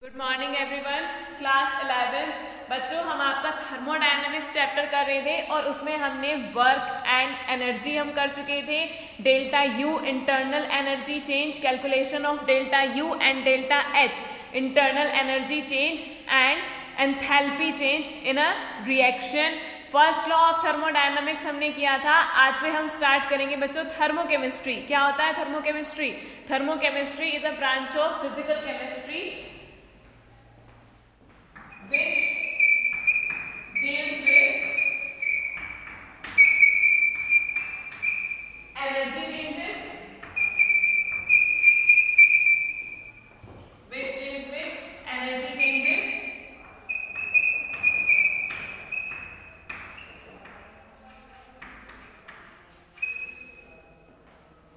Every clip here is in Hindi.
Good morning everyone. क्लास 11 बच्चों, हम आपका थर्मोडायनेमिक्स चैप्टर कर रहे थे और उसमें हमने वर्क एंड एनर्जी हम कर चुके थे। Delta U internal energy change, calculation of delta U and delta H internal energy change and enthalpy change in a reaction. First law of thermodynamics हमने किया था। आज से हम स्टार्ट करेंगे बच्चों थर्मोकेमिस्ट्री। क्या होता है thermochemistry? Thermochemistry is a branch of physical chemistry which deals with energy changes, which deals with energy changes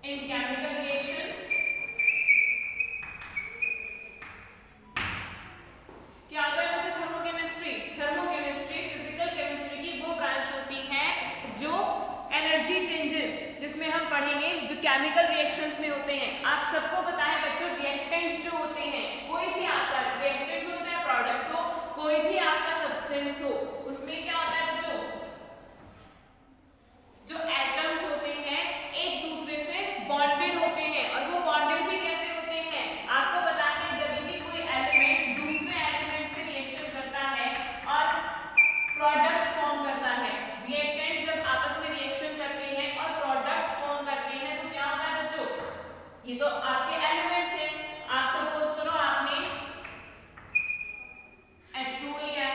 in chemical reactions. क्या होता है बच्चों थर्मोकेमिस्ट्री? थर्मोकेमिस्ट्री फिजिकल केमिस्ट्री की वो ब्रांच होती है जो एनर्जी चेंजेस, जिसमें हम पढ़ेंगे जो केमिकल रिएक्शंस में होते हैं। आप सबको पता है बच्चों, रिएक्टेंट्स जो होते हैं, कोई भी आपका रिएक्टेंट हो चाहे प्रोडक्ट हो, कोई भी आपका सब्सटेंस हो, उसमें क्या होता है बच्चों, जो एटम्स होते हैं एक दूसरे से बॉन्डेड होते हैं। और वो बॉन्डेड भी कैसे होते हैं? आपको पता है जब भी कोई एलिमेंट दूसरे एलिमेंट से रिएक्शन करता है और प्रोडक्ट फॉर्म करता है, रिएक्टेंट जब आपस में रिएक्शन करते हैं और प्रोडक्ट फॉर्म करते हैं, तो क्या होता है बच्चों, ये तो आपके एलिमेंट्स हैं। आप सपोज करो आपने H2 लिया है,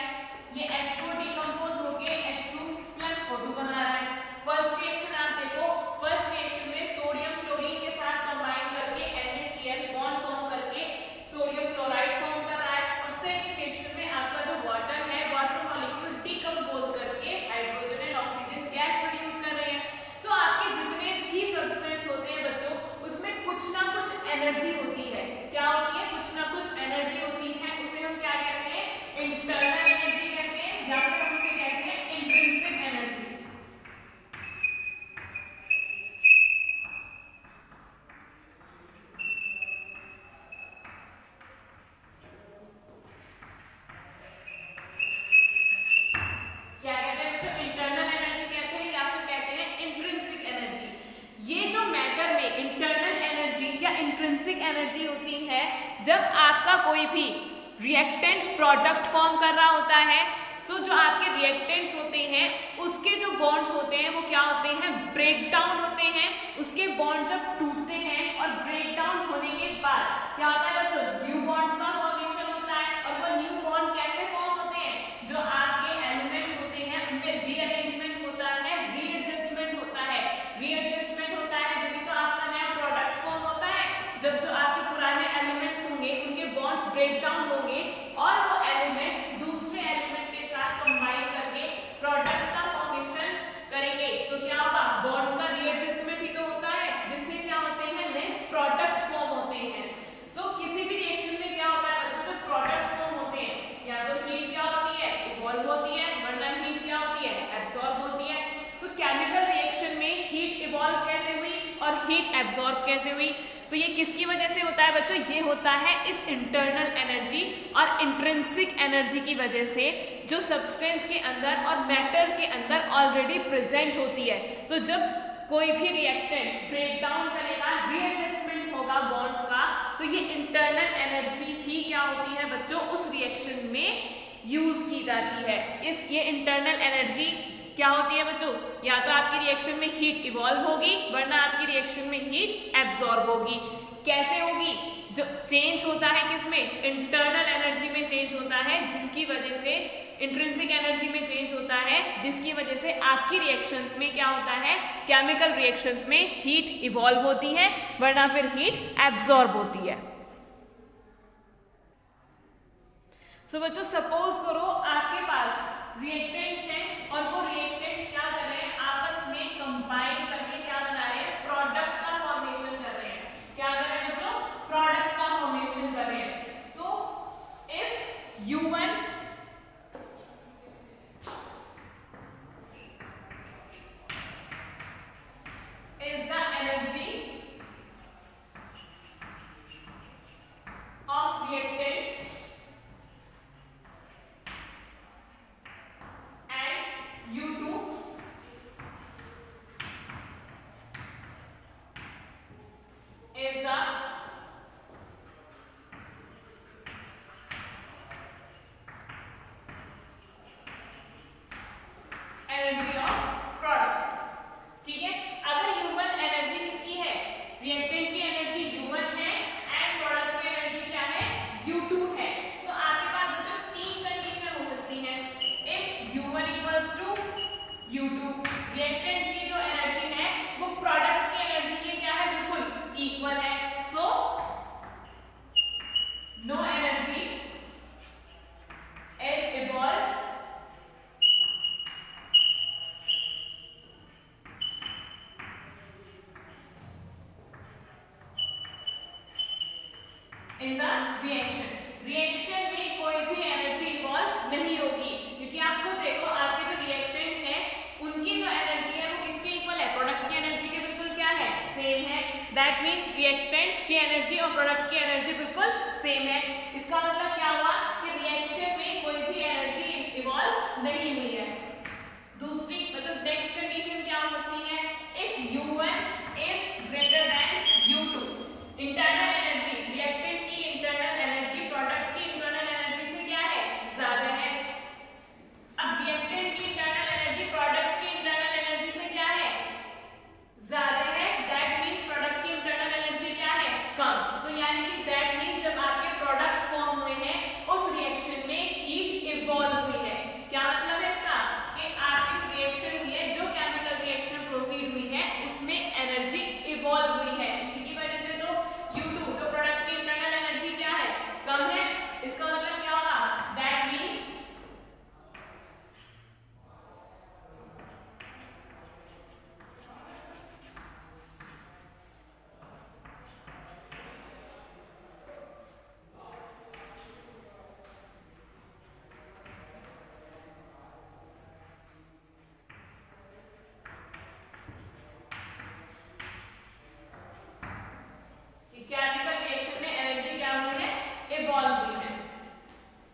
ये H2 डिकम्पोज होके H2+O2 बना रहा है। फर्स्ट रिएक्शन आप देखो, फर्स्ट रिएक्शन में सोडियम क्लोरीन के साथ कंबाइन करके NaCl बॉन्ड फॉर्म करके सोडियम क्लोराइड फॉर्म कर रहा है। और सेकंड रिएक्शन में आपका जो वाटर है, वाटर मॉलिक्यूल डिकम्पोज करके hydrogen and oxygen gas produce कर रहे हैं। सो आपके जितने भी सब्सटेंस होते हैं बच्चों, उसमें कुछ ना कुछ एनर्जी होती है। क्या होती है? कुछ ना कुछ एनर्जी होती है। उसे हम क्या कहते हैं? इंटरनल एनर्जी कहते हैं, या फिर हम उसे कहते हैं इंट्रिंसिक एनर्जी। क्या कहते हैं बच्चों? इंटरनल एनर्जी कहते हैं या फिर कहते हैं इंट्रिंसिक एनर्जी। ये जो मैटर में इंटरनल एनर्जी या इंट्रिंसिक एनर्जी होती है, जब आपका कोई भी रिएक्टेंट प्रोडक्ट फॉर्म कर रहा होता है, तो जो आपके रिएक्टेंट्स होते हैं उसके जो बॉन्ड्स होते हैं वो क्या होते हैं? ब्रेक डाउन होते हैं। उसके बॉन्ड जब टूटते हैं और ब्रेक डाउन होने के बाद क्या होता है बच्चों? न्यू बॉन्ड्स का फॉर्मेशन होता है। और वो न्यू बॉन्ड कैसे फॉर्म होते हैं? जो आपके एलिमेंट्स होते हैं उनमें रीअरेंजमेंट होता है, रीएडजस्टमेंट होता है। रीएडजस्टमेंट होता है जब तो आपका नया प्रोडक्ट फॉर्म होता है। जब जो आपके पुराने एलिमेंट्स होंगे उनके बॉन्ड्स ब्रेक डाउन होंगे और वो एलिमेंट दूसरे एलिमेंट के साथ कंबाइन करके प्रोडक्ट का फॉर्मेशन करेंगे। सो क्या होगा? बॉन्ड्स का रीएडजस्टमेंट ही तो होता है, जिससे क्या होते हैं? नए प्रोडक्ट फॉर्म होते हैं। सो किसी भी रिएक्शन में क्या होता है बच्चों? जो प्रोडक्ट फॉर्म होते हैं, या तो हीट क्या होती है? इवॉल्व होती है, वरना हीट क्या होती है? एब्सॉर्ब होती है। सो केमिकल रिएक्शन में हीट इवॉल्व कैसे हुई और हीट एब्सॉर्ब कैसे हुई? सो ये किसकी वजह से होता है बच्चों? ये होता है इस इंटरनल एनर्जी और इंट्रिंसिक एनर्जी की वजह से, जो सब्सटेंस के अंदर और मैटर के अंदर ऑलरेडी प्रेजेंट होती है। तो जब कोई भी रिएक्टेंट ब्रेक डाउन करेगा, रीएडजस्टमेंट होगा बॉन्ड्स का, तो ये इंटरनल एनर्जी ही क्या होती है बच्चों? उस रिएक्शन में यूज की जाती है। ये इंटरनल एनर्जी क्या होती है बच्चों? या तो आपकी रिएक्शन में हीट इवॉल्व होगी, वरना आपकी रिएक्शन में हीट एब्सॉर्ब होगी। कैसे होगी? जो चेंज होता है किसमें? इंटरनल एनर्जी में चेंज होता है, जिसकी वजह से इंट्रिंसिक एनर्जी में चेंज होता है, जिसकी वजह से आपकी रिएक्शंस में क्या होता है? केमिकल रिएक्शंस में हीट इवॉल्व होती है, वरना फिर हीट एब्सॉर्ब होती है। सो बच्चों, सपोज करो आपके पास रिएक्टेंट्स हैं और वो रिएक्टेंट्स क्या कर रहे हैं? आपस में कंबाइन करके क्या बना रहे हैं? प्रोडक्ट का फॉर्मेशन कर रहे हैं। क्या कर रहे हैं बच्चों? प्रोडक्ट का फॉर्मेशन कर रहे हैं। So if U1 is the energy of reactant energy of product. ठीक है, अगर U1 एनर्जी किसकी है, रिएक्टेंट की एनर्जी U1 है एंड प्रोडक्ट की एनर्जी क्या है, U2 है। तो आपके पास जो तीन कंडीशन हो सकती हैं, if U1 equals to U2, reactant की जो एनर्जी है वो प्रोडक्ट की एनर्जी के क्या है, बिल्कुल इक्वल है। So no energy is evolve in the reaction. Reaction में कोई भी एनर्जी इवॉल्व नहीं होगी, क्योंकि आप खुद देखो आपके जो रिएक्टेंट है उनकी जो एनर्जी है वो किसके इक्वल है, प्रोडक्ट की एनर्जी के बिल्कुल क्या है, सेम है। दैट मीन्स रिएक्टेंट की एनर्जी और प्रोडक्ट की एनर्जी बिल्कुल सेम है। इसका मतलब क्या हुआ कि रिएक्शन में कोई भी एनर्जी इवॉल्व नहीं हुई है। दूसरी मतलब नेक्स्ट कंडीशन क्या हो सकती है, if U1 is greater then U2, internal energy reactant की इंटरनल एनर्जी प्रोडक्ट की इंटरनल एनर्जी से क्या है, ज्यादा है। अब रिएक्टेंट की इंटरनल एनर्जी प्रोडक्ट की इंटरनल एनर्जी से क्या है, ज्यादा है। दैट मींस प्रोडक्ट की इंटरनल एनर्जी क्या है, कम। तो यानी कि दैट मींस जब आपके प्रोडक्ट फॉर्म हुए हैं उस रिएक्शन में हीट इवॉल्व हुई है। क्या मतलब है इसका, कि आपकी जो रिएक्शन हुई है, जो केमिकल रिएक्शन प्रोसीड हुई है उसमें एनर्जी इवॉल्व हुई है। इसी की वजह से तो U2 जो प्रोडक्ट की इंटरनल एनर्जी क्या है, कम है। इसका मतलब क्या होगा, दैट मींस केमिकल रिएक्शन में एनर्जी क्या हुई है, इवॉल्व हुई है।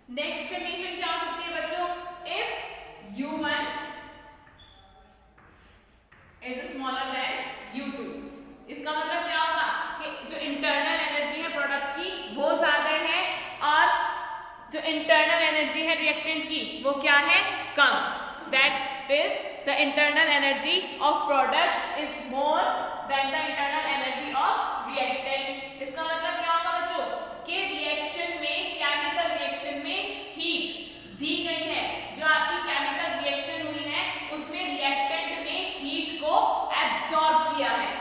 नेक्स्ट कंडीशन क्या हो सकती है बच्चों, if U1 is smaller than U2। इसका मतलब क्या होगा कि जो इंटरनल एनर्जी है प्रोडक्ट की वो ज्यादा है और जो इंटरनल एनर्जी है रिएक्टेंट की वो क्या है, कम। That is the internal energy of product is more than the internal energy of reactant. इसका मतलब क्या होगा बच्चों, कि रिएक्शन में केमिकल रिएक्शन में हीट दी गई है, जो आपकी केमिकल रिएक्शन हुई है उसमें रिएक्टेंट ने हीट को एब्सॉर्ब किया है।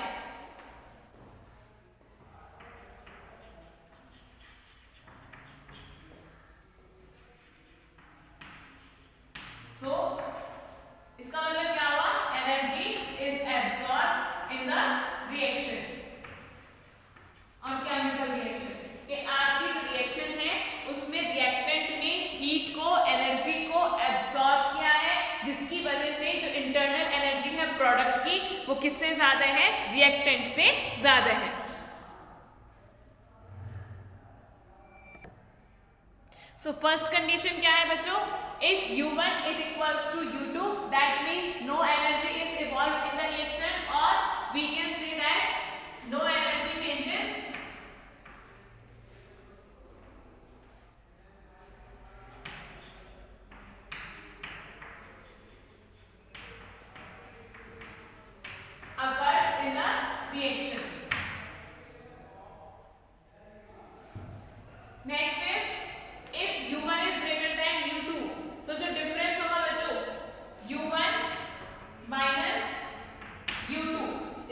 सो इसका मतलब क्या हुआ, energy is absorb in the reaction और केमिकल रिएक्शन, कि आपकी जो रिएक्शन है उसमें रिएक्टेंट ने हीट को एनर्जी को एब्सॉर्ब किया है, जिसकी वजह से जो इंटरनल एनर्जी है प्रोडक्ट की वो किससे ज्यादा है, रिएक्टेंट से ज्यादा है। सो फर्स्ट कंडीशन क्या है बच्चों, if U1 is equals to U2 that means no energy is evolved in the reaction, और we can say that no energy changes occurs in the reaction. Next is if U1 is greater than U2, so जो difference होगा बच्चों U1 minus U2,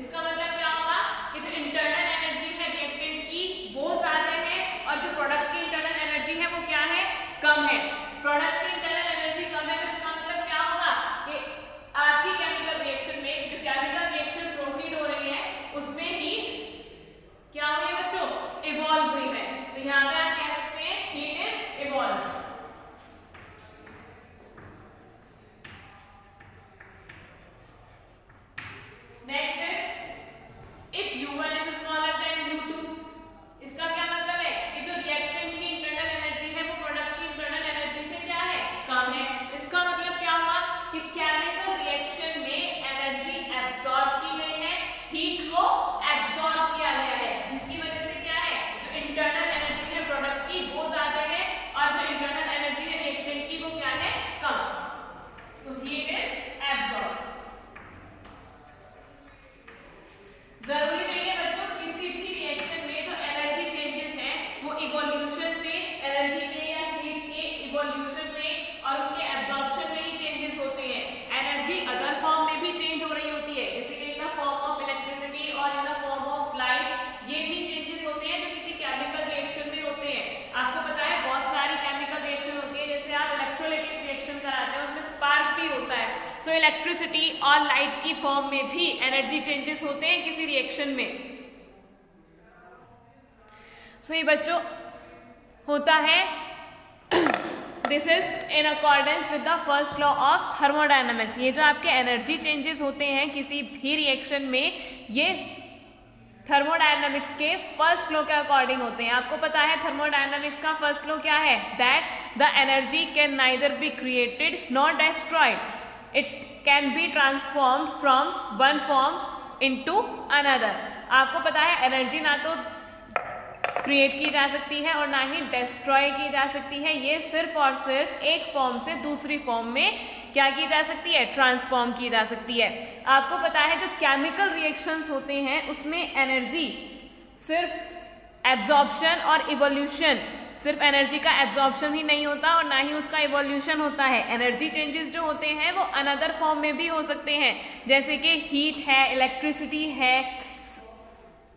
इसका मतलब क्या होगा कि जो इंटरनल एनर्जी है रिएक्टेंट की वो ज्यादा है और जो प्रोडक्ट की इंटरनल एनर्जी है वो क्या है, कम है। प्रोडक्ट की इंटरनल एनर्जी कम है तो इसका मतलब क्या होगा कि आपकी केमिकल रिएक्शन में जो केमिकल रिएक्शन प्रोसीड हो रही है उसमें हीट क्या हुई है बच्चों, इवॉल्व हुई है। तो यहाँ पे आप कह सकते हैं heat is evolve. Next is if U1 is smaller than U2, इसका क्या मतलब है कि जो रिएक्टेंट की इंटरनल एनर्जी है वो प्रोडक्ट की इंटरनल एनर्जी से क्या है, कम है। इसका मतलब क्या हुआ कि केमिकल रिएक्शन में एनर्जी एब्सॉर्ब की गई है, हीट को एब्सॉर्ब किया गया है, जिसकी वजह से क्या है, जो इंटरनल एनर्जी है प्रोडक्ट की वो ज्यादा है और जो इंटरनल इलेक्ट्रिसिटी और लाइट की फॉर्म में भी एनर्जी चेंजेस होते हैं किसी रिएक्शन में। सो ये बच्चों होता है, this is in accordance with the first law of thermodynamics. ये जो आपके एनर्जी चेंजेस होते हैं किसी भी रिएक्शन में, ये थर्मोडायनामिक्स के फर्स्ट लॉ के अकॉर्डिंग होते हैं। आपको पता है थर्मोडायनामिक्स का फर्स्ट लॉ क्या है, that the energy can neither be created nor destroyed, it can be transformed from one form into another. आपको पता है एनर्जी ना तो क्रिएट की जा सकती है और ना ही डिस्ट्रॉय की जा सकती है, ये सिर्फ और सिर्फ एक फॉर्म से दूसरी फॉर्म में क्या की जा सकती है, ट्रांसफॉर्म की जा सकती है। आपको पता है जो केमिकल रिएक्शंस होते हैं उसमें एनर्जी सिर्फ एब्जॉर्प्शन और इवोल्यूशन, सिर्फ एनर्जी का एब्जॉर्प्शन ही नहीं होता और ना ही उसका इवोल्यूशन होता है। एनर्जी चेंजेस जो होते हैं वो अनदर फॉर्म में भी हो सकते हैं, जैसे कि हीट है, इलेक्ट्रिसिटी है,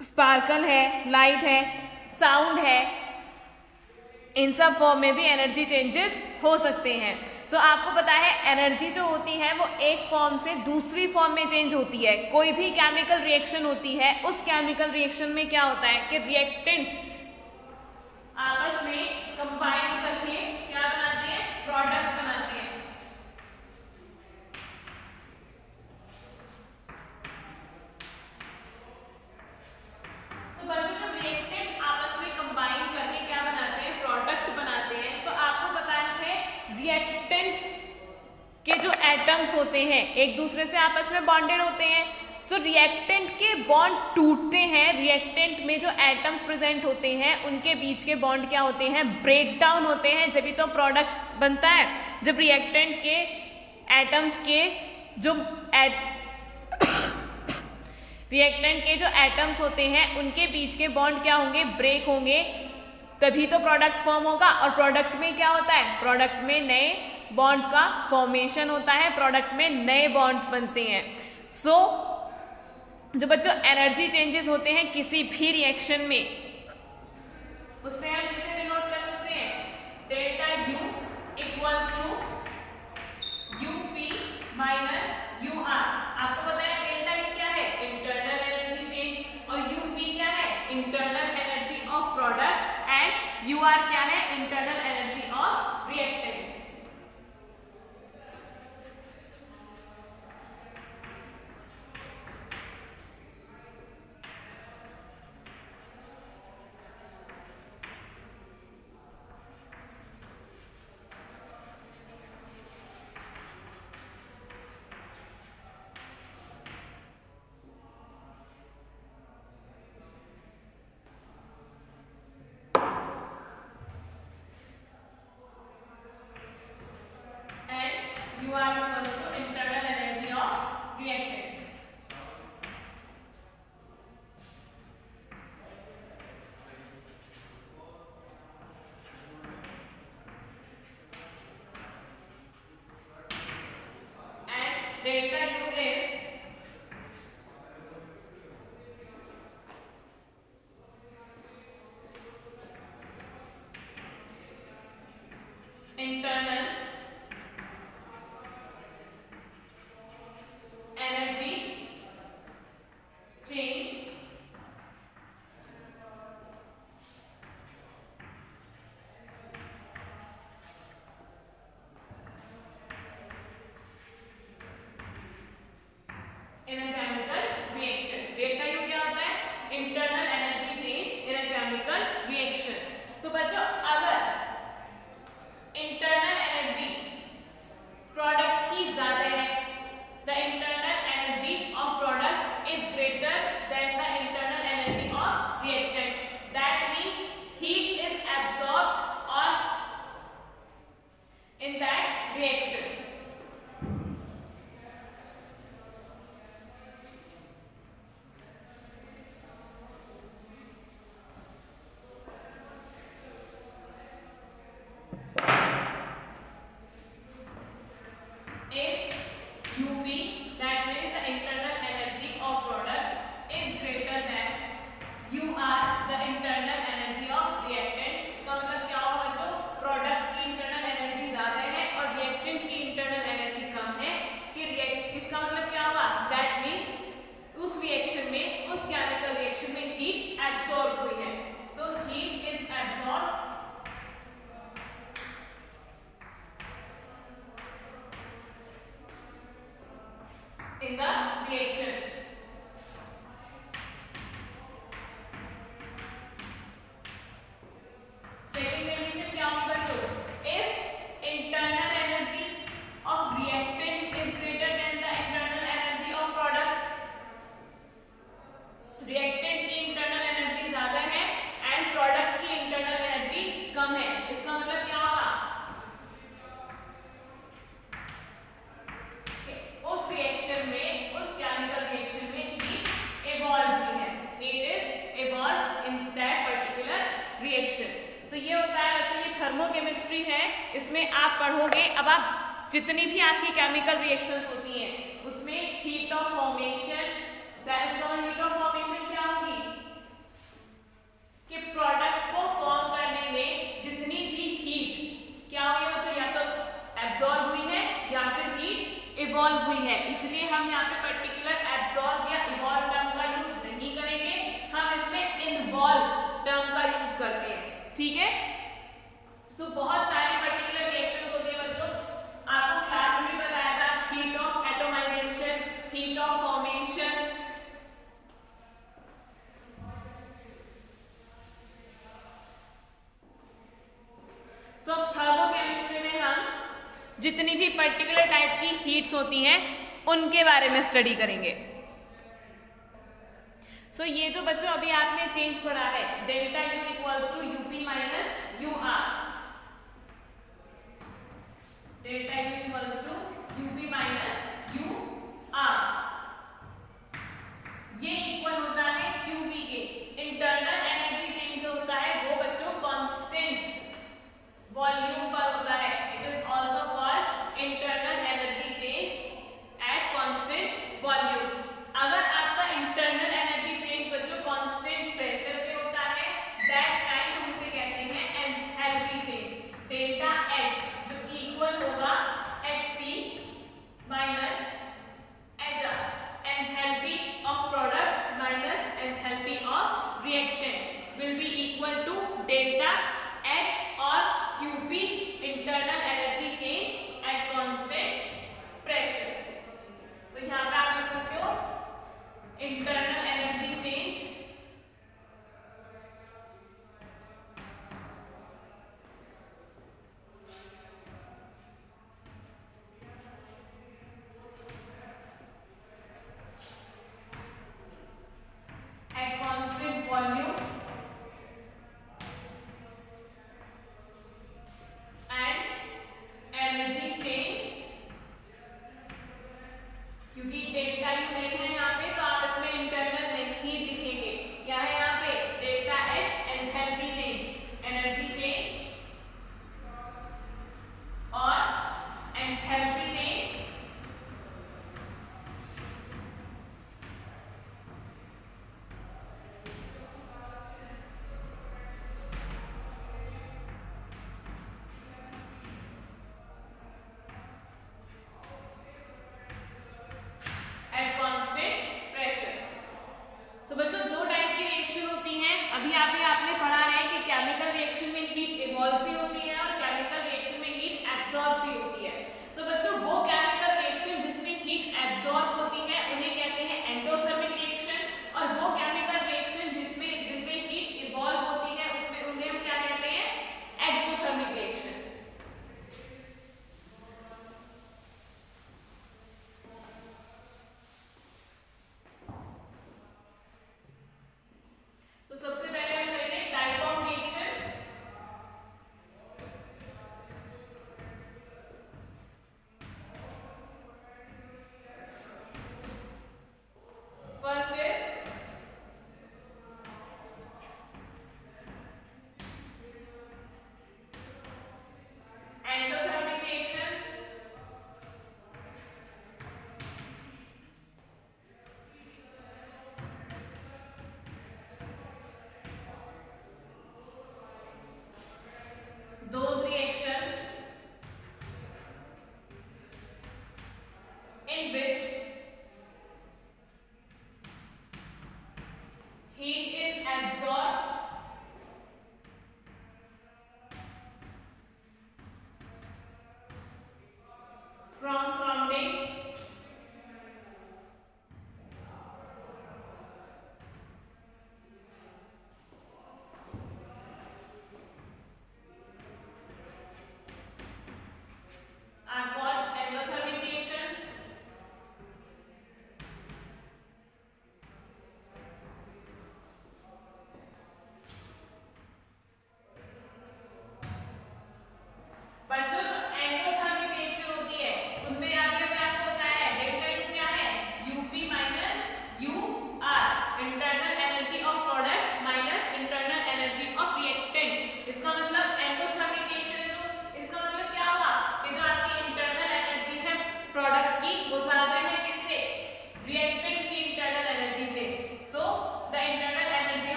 स्पार्कल है, लाइट है, साउंड है, इन सब फॉर्म में भी एनर्जी चेंजेस हो सकते हैं। तो आपको पता है एनर्जी जो होती है वो एक फॉर्म से दूसरी फॉर्म में चेंज होती है। कोई भी केमिकल रिएक्शन होती है, उस केमिकल रिएक्शन में क्या होता है कि रिएक्टेंट आपस में कंबाइन करके क्या बनाते हैं, प्रोडक्ट बनाते हैं। तो बच्चों जब रिएक्टेंट आपस में कंबाइन करके क्या बनाते हैं, प्रोडक्ट बनाते हैं, तो आपको पता है रिएक्टेंट के जो एटम्स होते हैं एक दूसरे से आपस में बॉन्डेड होते हैं। तो रिएक्टेंट के बॉन्ड टूटते हैं, रिएक्टेंट में जो एटम्स प्रेजेंट होते हैं उनके बीच के बॉन्ड क्या होते हैं, ब्रेक डाउन होते हैं, जब तो प्रोडक्ट बनता है। जब रिएक्टेंट के एटम्स के जो रिएक्टेंट के जो एटम्स होते हैं उनके बीच के बॉन्ड क्या होंगे, ब्रेक होंगे, तभी तो प्रोडक्ट फॉर्म होगा। और प्रोडक्ट में क्या होता है, प्रोडक्ट में नए बॉन्ड्स का फॉर्मेशन होता है, प्रोडक्ट में नए बॉन्ड्स बनते हैं। सो जो बच्चों एनर्जी चेंजेस होते हैं किसी भी रिएक्शन में, उससे हम किसे डिनोट कर सकते हैं, delta U equals to UP minus UR. आपको पता है डेल्टा यू क्या है, इंटरनल एनर्जी चेंज, और यूपी क्या है, internal energy of product, and UR क्या है, internal energy of reactant. You are equals to internal energy of reactant. And delta U is internal energy change in a chemical reaction। Delta U क्या होता है, internal energy change in a chemical reaction. तो बच्चों अगर इंटरनल केमिस्ट्री है, इसमें आप पढ़ोगे, अब आप जितनी भी आपकी केमिकल रिएक्शंस होती हैं उसमें heat of formation, heat of formation क्या होगी कि प्रोडक्ट को फॉर्म करने में जितनी भी हीट क्या हुई है बच्चों, या तो एब्जॉर्ब हुई है या फिर हीट इवॉल्व हुई है। इसलिए हम यहाँ पे पर्टिकुलर एब्जॉर्ब या इवॉल्व टर्म का यूज नहीं करेंगे, हम इसमें इन्वॉल्व टर्म का यूज करते हैं, ठीक है। सो बहुत सारे पर्टिकुलर रिएक्शंस होते हैं बच्चों, आपको क्लास में बताया था, heat of atomization, heat of formation, so thermochemistry में हम जितनी भी पर्टिकुलर टाइप की हीट्स होती हैं उनके बारे में स्टडी करेंगे। सो ये जो बच्चों अभी आपने चेंज पढ़ा है, delta U equals to UP minus U R, delta U equals to UP minus U R, ये इक्वल होता है क्यूबी के। इंटरनल एनर्जी चेंज जो होता है वो बच्चों कांस्टेंट वॉल्यूम पर होता है, it is also called internal energy change at constant volume. अगर आपका इंटरनल एनर्जी चेंज बच्चों कांस्टेंट प्रेशर पे होता है, दैट टाइम हम उसे कहते हैं एंथैल्पी चेंज, डेल्टा एच जो इक्वल होगा HP minus HR, enthalpy of product minus enthalpy of reactant will be equal to delta H और QP, internal energy change at constant pressure. So यहाँ पे आप लिख सकते हो internal energy change at constant volume energy change, क्योंकि डेल्टा यू नहीं है यहाँ पे तो आप इसमें इंटरनल नहीं लिखेंगे, क्या है यहाँ पे delta H enthalpy change, energy change और enthalpy change at constant pressure. So बच्चों दो टाइप की रिएक्शन होती हैं, अभी आपने पढ़ा है कि केमिकल रिएक्शन में हीट इवॉल्व भी होती है और केमिकल रिएक्शन में हीट एब्सॉर्ब भी होती है। तो बच्चों वो केमिकल रिएक्शन जिसमें हीट एब्सॉर्ब होती है उन्हें कहते हैं एंडोथर्मिक रिएक्शन, और वो केमिकल रिएक्शन जिनमें हीट इवॉल्व होती है उसमें उन्हें हम क्या कहते हैं एक्सोथर्मिक रिएक्शन। तो सबसे पहले हम करेंगे टाइप ऑफ रिएक्शन।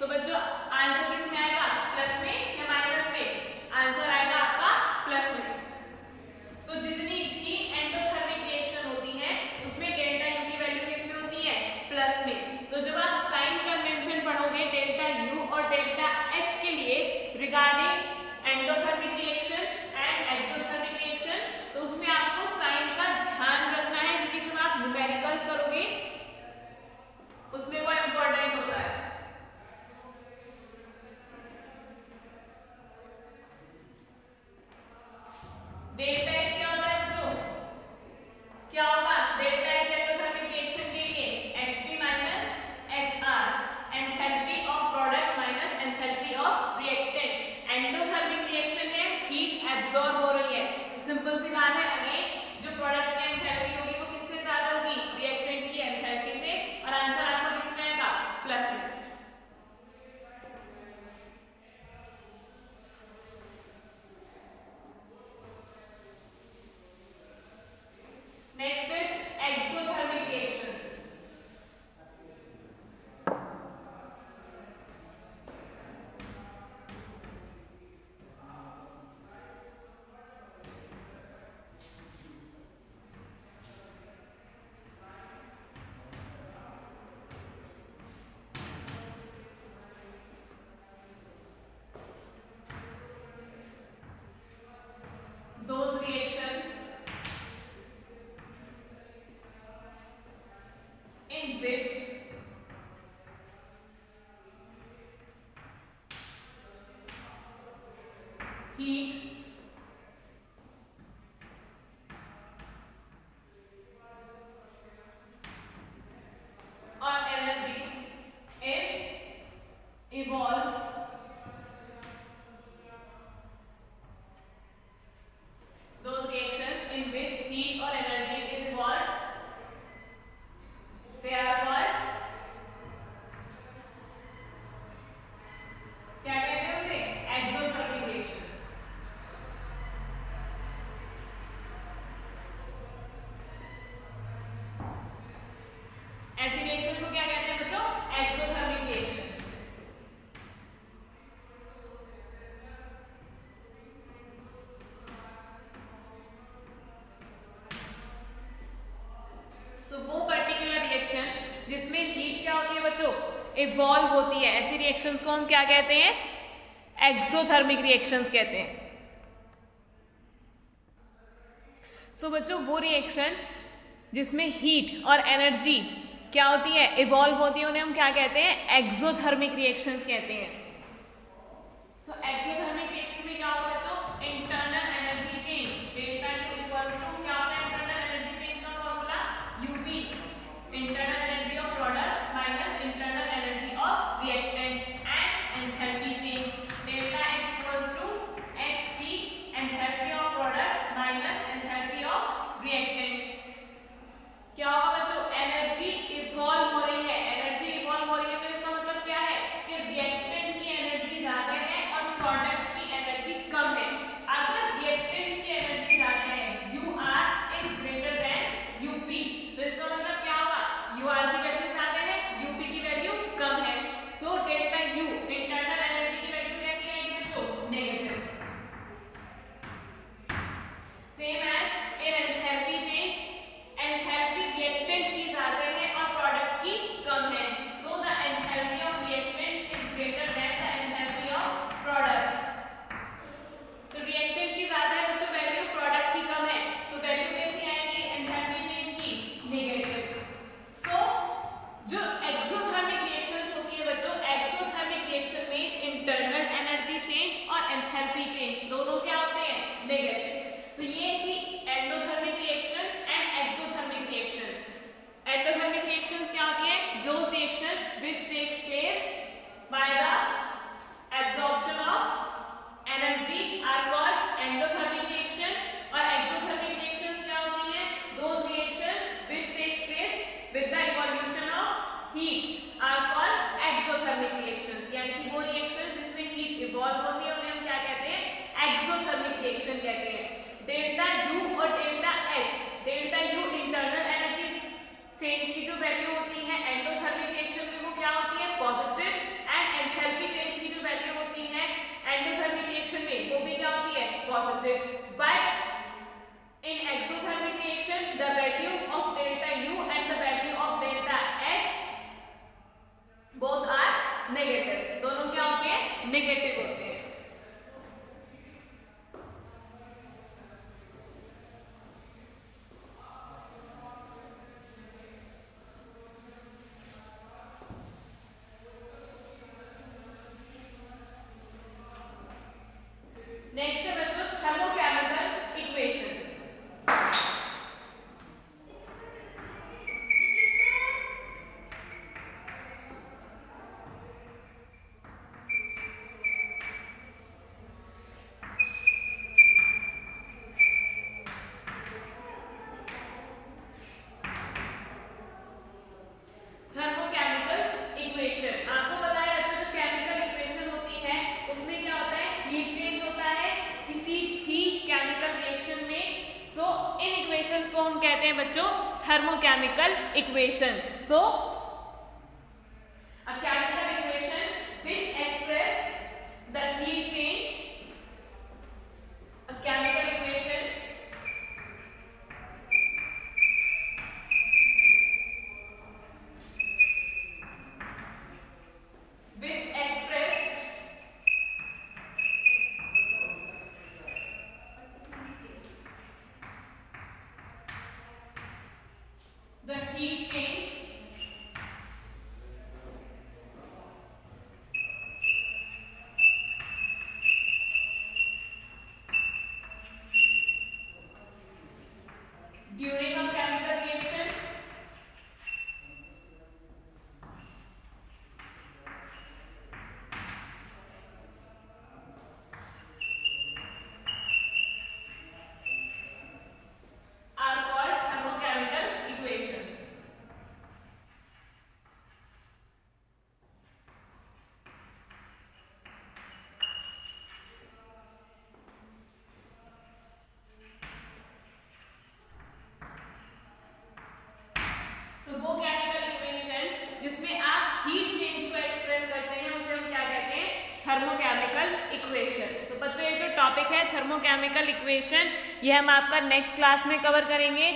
तो बच्चों आंसर किसमें आएगा, प्लस में या माइनस में? आंसर आएगा आपका प्लस में। तो जितनी भी एंडोथर्मिक रिएक्शन होती है उसमें डेल्टा यू की वैल्यू किसमें होती है, प्लस में। तो जब आप साइन कन्वेंशन पढ़ोगे डेल्टा यू और डेल्टा एच के लिए regarding endothermic reaction and exothermic reaction, तो उसमें आपको साइन का ध्यान रखना है, क्योंकि जब आप न्यूमेरिकल्स करोगे उसमें वो इंपॉर्टेंट होता है। डेल्टा एच क्या होता है बच्चों, क्या होगा डेल्टा एच एंडोथर्मिक रिएक्शन के लिए Hp minus Hr, enthalpy of product minus enthalpy of reactant. Endothermic reaction है, हीट एब्सॉर्ब हो रही है, सिंपल सी बात है। अगेन जो प्रोडक्ट की एंथैल्पी होगी वो किससे ज्यादा होगी, रिएक्टेंट की एंथैल्पी से, और आंसर आपका किसमें आएगा, प्लस में। Next is exothermic reactions. Those reactions in which heat or energy is evolved those reactions in which heat or energy is evolved, they are called, क्या कहते हैं उसे, एक्सोथर्मिक रिएक्शंस। ऐसी रिएक्शंस को क्या कहते हैं बच्चों, एक्सोथर्मिक रिएक्शन। वो पर्टिकुलर रिएक्शन जिसमें हीट क्या होती है बच्चों, इवॉल्व होती है, ऐसी रिएक्शंस को हम क्या कहते हैं, एक्सोथर्मिक रिएक्शंस कहते हैं। बच्चों वो रिएक्शन जिसमें हीट और एनर्जी क्या होती है, इवॉल्व होती है, उन्हें हम क्या कहते हैं, एक्सोथर्मिक रिएक्शंस कहते हैं। एक्सोथर्मिक रिएक्शन में क्या होता है बच्चों, internal energy change, delta U equals to क्या होता है, इंटरनल एनर्जी चेंज का formula UP, internal energy of product minus internal energy of reactant and enthalpy change. Delta H equals to HP, enthalpy of product minus enthalpy of reactant. क्या होगा बच्चों, एनर्जी इवॉल्व हो रही है, एनर्जी इवॉल्व हो रही है, तो इसका मतलब क्या है कि रिएक्टेंट की एनर्जी ज्यादा है और प्रोडक्ट की एनर्जी कम है। अगर रिएक्टेंट की एनर्जी ज्यादा है, UR is greater then UP, तो इसका मतलब क्या होगा, UR की वैल्यू ज्यादा है, UP की वैल्यू कम है। So delta U internal energy की वैल्यू कैसी आएगी बच्चों, negative. Same as in enthalpy change, enthalpy reactant की ज्यादा है और प्रोडक्ट की कम है, so the enthalpy of reactant is greater than the enthalpy of product. तो रिएक्टेंट की ज्यादा है बच्चों वैल्यू, प्रोडक्ट की कम है, सो वैल्यू कैसी आएगी एंथैल्पी चेंज की, नेगेटिव। सो जो एक्सोथर्मिक रिएक्शंस होती है बच्चों, एक्सोथर्मिक रिएक्शन में इंटरनल एनर्जी चेंज और एंथैल्पी चेंज दोनों क्या होते हैं, नेगेटिव। तो ये थी endothermic reaction and exothermic reaction. Endothermic reactions क्या होती है, those reactions which takes place by the absorption of energy are called endothermic reaction. और एक्सोथर्मिक रिएक्शंस क्या होती है, those reactions which takes place with the evolution of heat are called exothermic reactions. यानी कि वो रिएक्शंस जिसमें हीट इवॉल्व होती है उन्हें हम क्या कहते हैं, एक्सोथर्मिक रिएक्शन कहते हैं। डेल्टा यू और delta H, delta U internal energy change की जो वैल्यू होती है एंडोथर्मिक रिएक्शन में वो क्या होती है, positive, and positive. But in exothermic reaction, the value of delta U and the value of delta H both are negative. दोनों क्या होते हैं? नेगेटिव होते हैं. नेक्स्ट है बच्चों थर्मोकेमिकल इक्वेशंस. थर्मोकेमिकल इक्वेशन आपको पता है बच्चों, जो केमिकल इक्वेशन होती है उसमें क्या होता है? हीट चेंज होता है किसी भी केमिकल रिएक्शन में. सो इन इक्वेशंस को हम कहते हैं बच्चों thermochemical equations. So a chemical equation which express the heat change, a chemical equation which express the heat change during a chemical reaction are called thermochemical equations. So वो केमिकल इक्वेशन जिसमें आप हीट चेंज को एक्सप्रेस करते हैं उसे हम क्या कहते हैं? Thermochemical equation. तो बच्चों ये जो टॉपिक है थर्मोकेमिकल इक्वेशन, ये हम आपका नेक्स्ट क्लास में कवर करेंगे.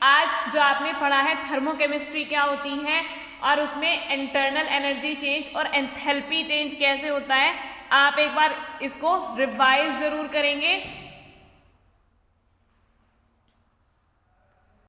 आज जो आपने पढ़ा है थर्मोकेमिस्ट्री क्या होती है और उसमें इंटरनल एनर्जी चेंज और एंथैल्पी चेंज कैसे होता है, आप एक बार इसको रिवाइज जरूर करेंगे.